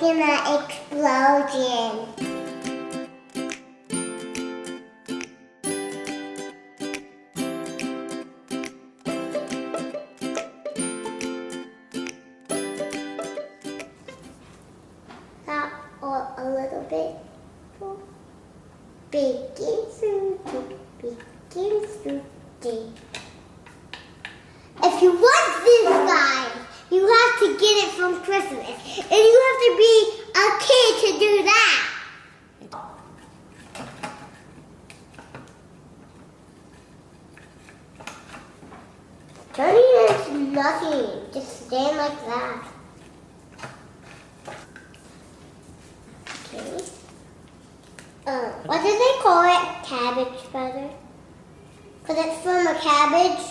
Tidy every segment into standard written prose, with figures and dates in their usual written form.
making an explosion. That or a little bit for baking soda. If you want this, guys, you have to get it from Christmas. And you have to be a kid to do that. Turning is nothing. Just stand like that. Okay. What do they call it? Cabbage butter? Because it's from a cabbage.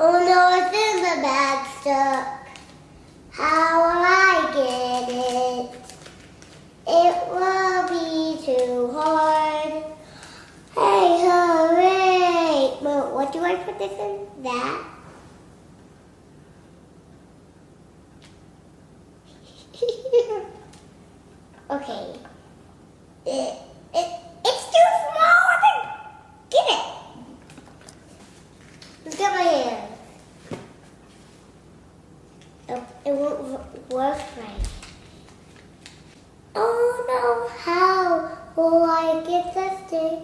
Oh no, it's in the bag stuck. How will I get it? It will be too hard. Hey, hooray! Well, what do I put this in? That? Okay. It's too small. Get it. Look at my hand. Oh, it won't work right. Oh no, how will I get the stick?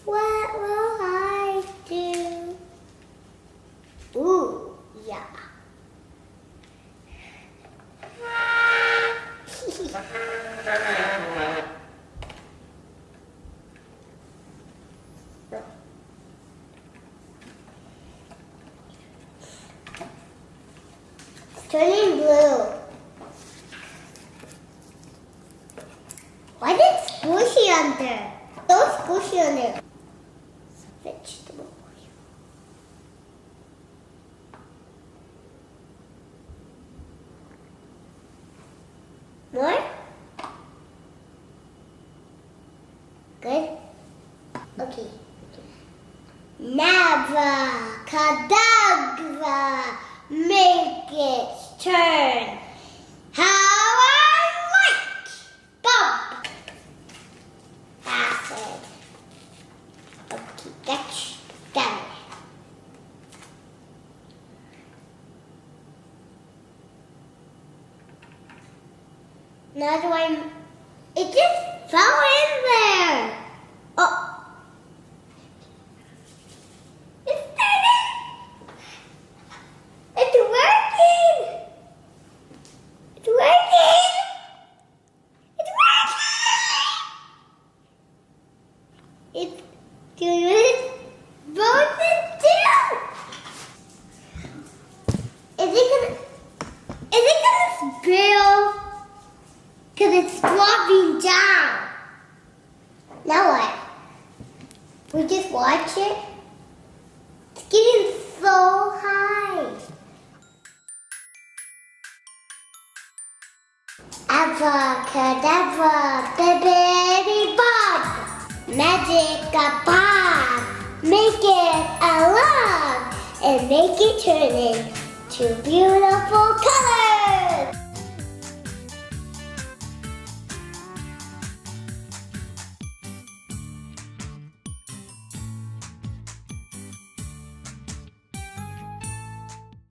What will I do? Ooh, yeah. It's turning blue. Why is it squishy under? So squishy under. It's a vegetable. More? Good? Okay. Navra, Kadavra, make it turn. How I like. Bump. That's it. Okay, that's done. Now do I... It just fell in there. Oh. It's turning. It's working. It's working. It's working. It's good. Frozen too. Is it gonna spill? Because it's dropping down. Now what? We just watch it? It's getting so high. Abracadabra, baby bob. Magic a bob. Make it a love. And make it turn into beautiful colors.